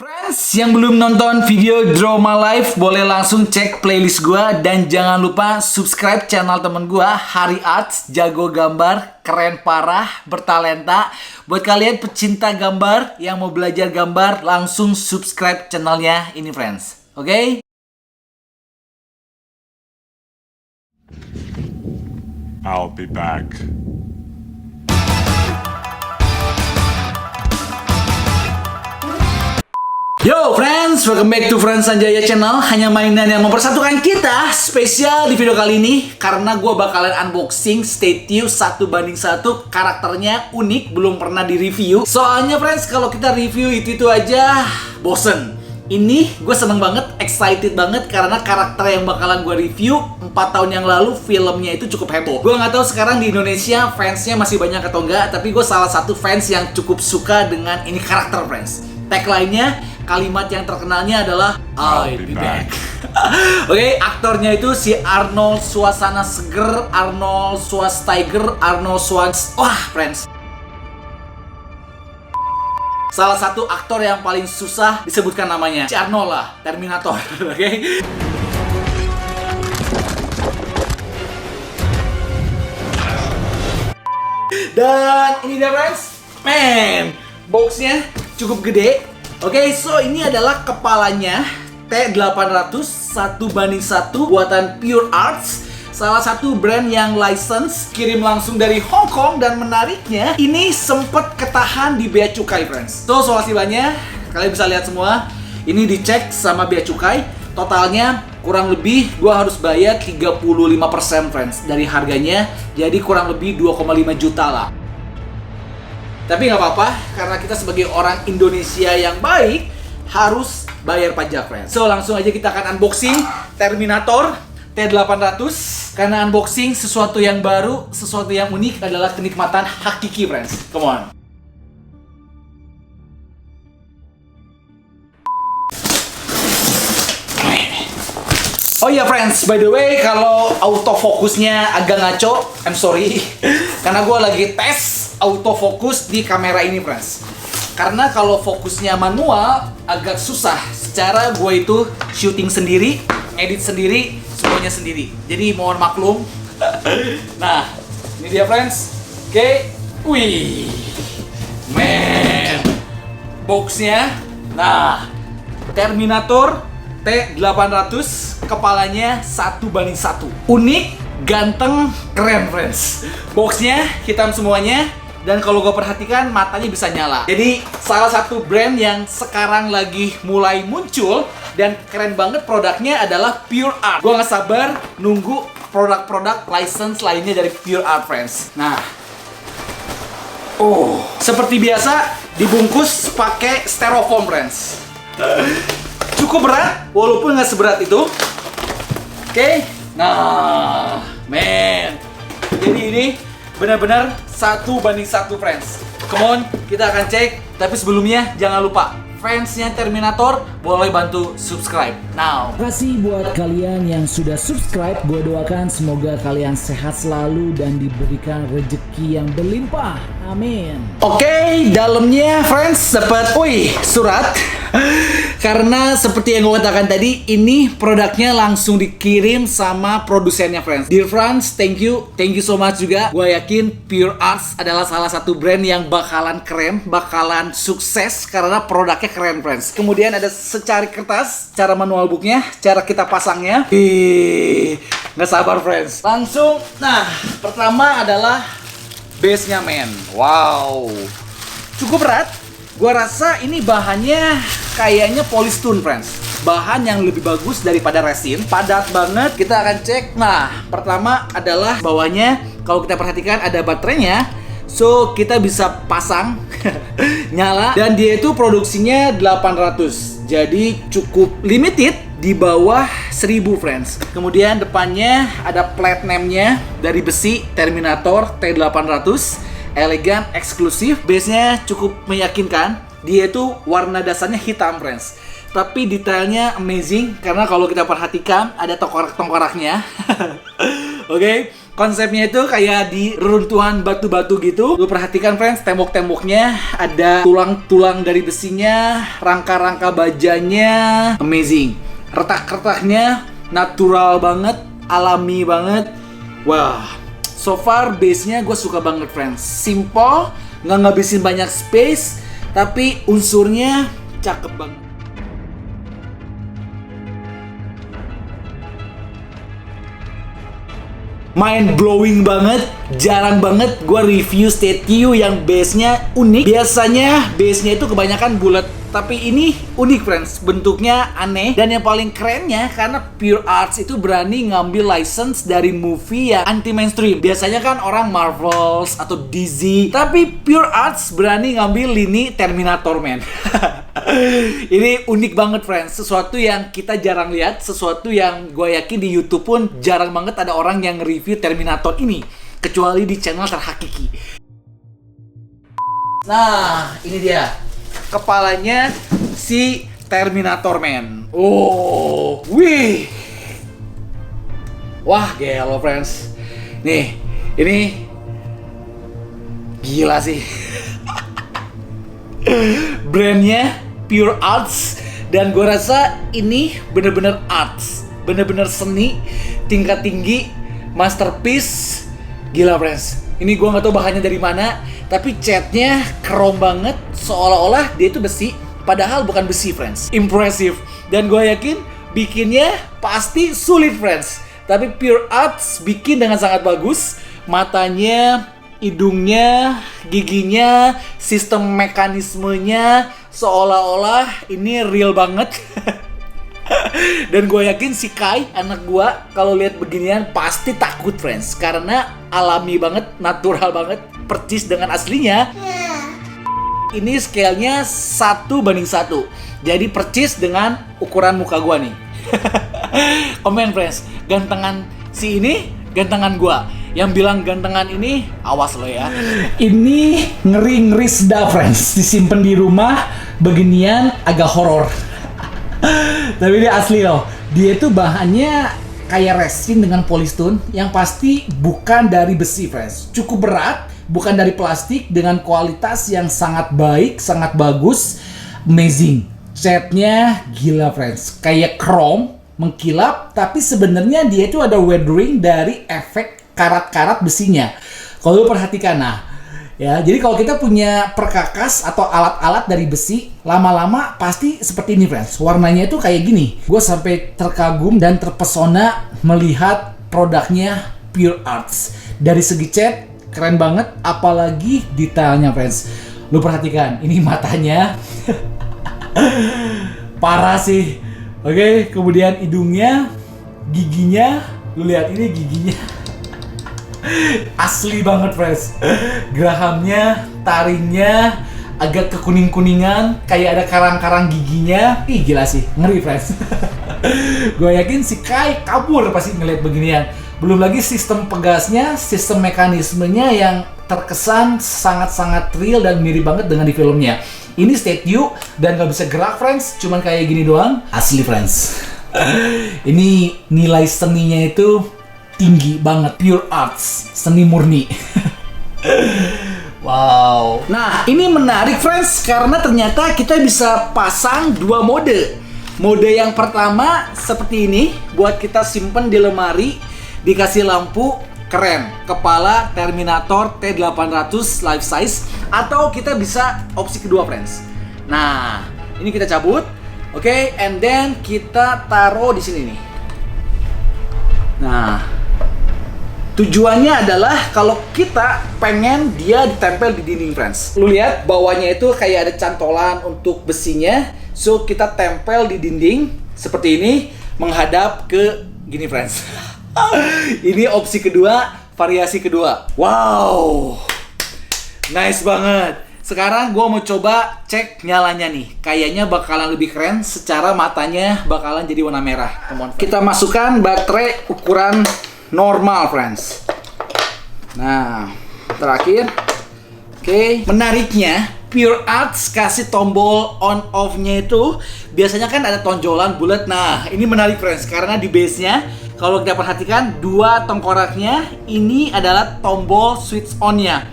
Friends yang belum nonton video Draw My Life boleh langsung cek playlist gua dan jangan lupa subscribe channel temen gua Hari Arts, jago gambar, keren parah, bertalenta. Buat kalian pecinta gambar yang mau belajar gambar langsung subscribe channelnya ini friends. Oke? I'll be back. Yo friends, welcome back to Friends Sanjaya Channel. Hanya mainan yang mempersatukan kita. Spesial di video kali ini karena gue bakalan unboxing Statue 1:1. Karakternya unik, belum pernah di review. Soalnya friends, kalau kita review itu aja bosen. Ini gue seneng banget, excited banget karena karakter yang bakalan gue review 4 tahun yang lalu filmnya itu cukup heboh. Gue nggak tahu sekarang di Indonesia fansnya masih banyak atau enggak, tapi gue salah satu fans yang cukup suka dengan ini karakter friends. Tagline-nya, kalimat yang terkenalnya adalah I'll be back. Oke, aktornya itu si Arnold Schwarzenegger, Arnold Schwarzenegger, Arnold Schwarzenegger. Wah, friends. Salah satu aktor yang paling susah disebutkan namanya. Si Arnold lah, Terminator. Oke. Dan ini dia friends. Man, boxnya cukup gede. Oke, so ini adalah kepalanya T800 1:1 buatan Pure Arts. Salah satu brand yang license, kirim langsung dari Hong Kong, dan menariknya ini sempet ketahan di bea cukai friends. So hasilnya kalian bisa lihat semua. Ini dicek sama bea cukai. Totalnya kurang lebih gua harus bayar 35% friends dari harganya. Jadi kurang lebih 2,5 juta lah. Tapi nggak apa-apa, karena kita sebagai orang Indonesia yang baik harus bayar pajak friends. So langsung aja kita akan unboxing Terminator T800. Karena unboxing sesuatu yang baru, sesuatu yang unik adalah kenikmatan hakiki friends. Come on. Oh iya friends, by the way, kalau autofokusnya agak ngaco, I'm sorry. Karena gue lagi tes autofokus di kamera ini friends. Karena kalau fokusnya manual agak susah. Secara gue itu syuting sendiri, edit sendiri, semuanya sendiri. Jadi mohon maklum. Nah, ini dia friends. Oke. Wih. Man. Boxnya. Nah, Terminator T800, kepalanya 1:1. Unik, ganteng, keren friends. Boxnya hitam semuanya. Dan kalau gue perhatikan matanya bisa nyala. Jadi salah satu brand yang sekarang lagi mulai muncul dan keren banget produknya adalah Pure Art. Gue gak sabar nunggu produk-produk license lainnya dari Pure Art friends. Nah, seperti biasa dibungkus pakai styrofoam friends. Cukup berat, walaupun gak seberat itu. Oke, nah, man. Jadi ini benar-benar 1:1 friends. Come on, kita akan cek. Tapi sebelumnya jangan lupa, fansnya Terminator boleh bantu subscribe now. Terima kasih buat kalian yang sudah subscribe. Gue doakan semoga kalian sehat selalu dan diberikan rezeki yang berlimpah. Amin. Oke, dalamnya friends dapat surat. Karena seperti yang gue katakan tadi, ini produknya langsung dikirim sama produsennya friends. Dear friends, thank you so much juga. Gue yakin Pure Arts adalah salah satu brand yang bakalan keren, bakalan sukses karena produknya keren friends. Kemudian ada secari kertas, cara manual booknya, cara kita pasangnya. Nggak sabar friends. Langsung, nah pertama adalah base-nya men. Wow, cukup berat. Gua rasa ini bahannya kayaknya polystone friends. Bahan yang lebih bagus daripada resin. Padat banget. Kita akan cek. Nah, pertama adalah bawahnya. Kalau kita perhatikan ada baterainya. So, kita bisa pasang nyala. Dan dia itu produksinya 800. Jadi cukup limited. Di bawah 1000 friends. Kemudian depannya ada plate name-nya dari besi Terminator T800. Elegan, eksklusif, base-nya cukup meyakinkan. Dia itu warna dasarnya hitam friends, tapi detailnya amazing karena kalau kita perhatikan ada tengkorak-tengkoraknya. Oke. Konsepnya itu kayak di reruntuhan batu-batu gitu. Lu perhatikan friends, tembok-temboknya ada tulang-tulang dari besinya, rangka-rangka bajanya, amazing. Retak-retaknya natural banget, alami banget. Wah, so far base-nya gue suka banget friends. Simple, nggak ngabisin banyak space, tapi unsurnya cakep banget. Mind blowing banget, jarang banget gue review statue yang base-nya unik. Biasanya base-nya itu kebanyakan bulat, tapi ini unik friends, bentuknya aneh. Dan yang paling kerennya karena Pure Arts itu berani ngambil license dari movie yang anti mainstream. Biasanya kan orang Marvels atau DC, tapi Pure Arts berani ngambil lini Terminator man. Ini unik banget friends, sesuatu yang kita jarang lihat, sesuatu yang gue yakin di YouTube pun jarang banget ada orang yang review Terminator ini, kecuali di channel terhakiki. Nah, ini dia kepalanya si Terminator man. Oh, wih, wah gelo friends. Nih, ini gila sih. Brandnya Pure Arts, dan gue rasa ini bener-bener arts, bener-bener seni tingkat tinggi, masterpiece. Gila friends, ini gue nggak tahu bahannya dari mana, tapi catnya keren banget, seolah-olah dia itu besi, padahal bukan besi friends. Impressive, dan gue yakin bikinnya pasti sulit friends, tapi Pure Arts bikin dengan sangat bagus. Matanya, hidungnya, giginya, sistem mekanismenya seolah-olah ini real banget. Dan gue yakin si Kai, anak gue, kalau lihat beginian pasti takut friends, karena alami banget, natural banget, percis dengan aslinya. Ini scale-nya 1:1, jadi percis dengan ukuran muka gue nih. Komen friends, gantengan si ini, gantengan gue. Yang bilang gantengan ini, awas lo ya. Ini ngeri-ngeri sedap friends, disimpan di rumah beginian agak horor. Tapi dia asli loh. Dia itu bahannya kayak resin dengan polystone, yang pasti bukan dari besi friends. Cukup berat, bukan dari plastik, dengan kualitas yang sangat baik, sangat bagus, amazing. Catnya gila friends, kayak chrome mengkilap, tapi sebenarnya dia itu ada weathering dari efek karat-karat besinya. Kalau lu perhatikan, nah ya, jadi kalau kita punya perkakas atau alat-alat dari besi, lama-lama pasti seperti ini friends. Warnanya itu kayak gini. Gue sampai terkagum dan terpesona melihat produknya Pure Arts. Dari segi cat keren banget, apalagi detailnya friends. Lu perhatikan, ini matanya parah sih. Oke, kemudian hidungnya, giginya, lu lihat ini giginya. Asli banget friends. Gerahamnya, taringnya agak kekuning-kuningan, kayak ada karang-karang giginya. Ih gila sih, ngeri friends. Gue yakin si Kai kabur pasti ngeliat beginian. Belum lagi sistem pegasnya, sistem mekanismenya yang terkesan sangat-sangat real dan mirip banget dengan di filmnya. Ini statue dan gak bisa gerak friends, cuman kayak gini doang. Asli friends. Ini nilai seninya itu tinggi banget, Pure Arts, seni murni. Wow. Nah, ini menarik friends, karena ternyata kita bisa pasang dua mode. Mode yang pertama seperti ini, buat kita simpen di lemari, dikasih lampu, keren. Kepala Terminator T800 life size. Atau kita bisa opsi kedua friends. Nah, ini kita cabut, oke, and then kita taruh di sini nih. Nah, tujuannya adalah kalau kita pengen dia ditempel di dinding friends. Lu lihat bawahnya itu kayak ada cantolan untuk besinya. So kita tempel di dinding seperti ini, menghadap ke gini friends. Ini opsi kedua, variasi kedua. Wow, nice banget. Sekarang gue mau coba cek nyalanya nih. Kayaknya bakalan lebih keren, secara matanya bakalan jadi warna merah. Kita masukkan baterai ukuran normal friends. Nah, terakhir. Oke, menariknya Pure Arts kasih tombol on off-nya itu biasanya kan ada tonjolan bulat. Nah, ini menarik friends, karena di base-nya Kalau kita perhatikan, dua tengkoraknya ini adalah tombol switch on-nya.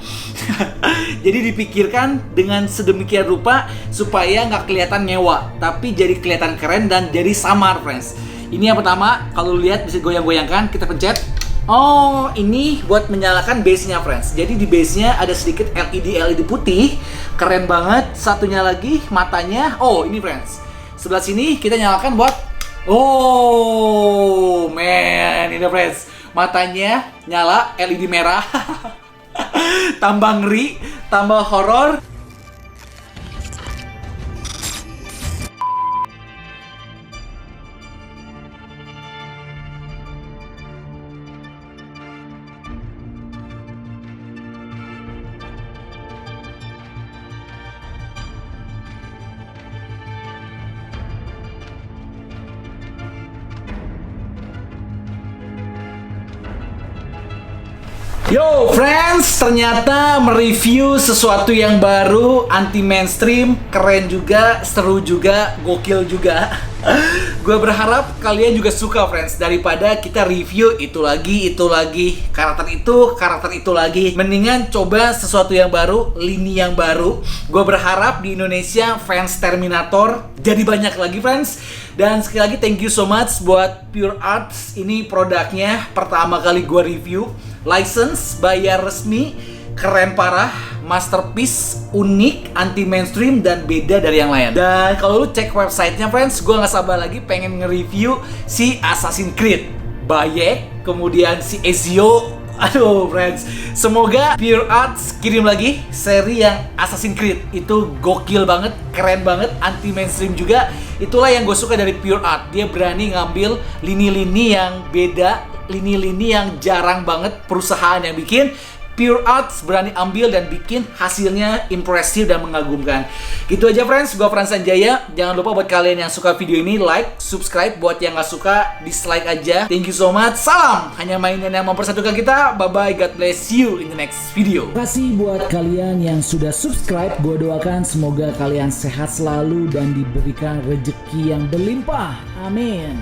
Jadi dipikirkan dengan sedemikian rupa supaya nggak kelihatan nyewa, tapi jadi kelihatan keren dan jadi samar, friends. Ini yang pertama, kalau lihat bisa goyang-goyangkan, kita pencet. Oh, ini buat menyalakan base-nya, friends. Jadi di base-nya ada sedikit LED putih, keren banget. Satunya lagi matanya. Oh, ini friends. Sebelah sini kita nyalakan buat. Oh, man, ini friends. Matanya nyala LED merah. Tambah ngeri, tambah horor. Yo friends, ternyata mereview sesuatu yang baru, anti mainstream, keren juga, seru juga, gokil juga. Gue berharap kalian juga suka, friends. Daripada kita review itu lagi, karakter itu lagi. Mendingan coba sesuatu yang baru, lini yang baru. Gue berharap di Indonesia fans Terminator jadi banyak lagi, friends. Dan sekali lagi thank you so much buat Pure Arts. Ini produknya pertama kali gue review. License, bayar resmi, keren parah, masterpiece, unik, anti mainstream, dan beda dari yang lain. Dan kalau lu cek websitenya, friends, gue nggak sabar lagi pengen nge-review si Assassin's Creed Bayek, kemudian si Ezio. Aduh, friends, semoga Pure Arts kirim lagi seri yang Assassin's Creed. Itu gokil banget, keren banget, anti mainstream juga. Itulah yang gue suka dari Pure Art. Dia berani ngambil lini-lini yang beda, lini-lini yang jarang banget perusahaan yang bikin. Pure Arts berani ambil dan bikin hasilnya impresif dan mengagumkan. Gitu aja, friends, gue Frans Sanjaya. Jangan lupa buat kalian yang suka video ini, like, subscribe. Buat yang gak suka, dislike aja. Thank you so much. Salam, hanya mainan yang mempersatukan kita. Bye-bye, God bless you in the next video. Terima kasih buat kalian yang sudah subscribe. Gue doakan semoga kalian sehat selalu dan diberikan rezeki yang berlimpah. Amin.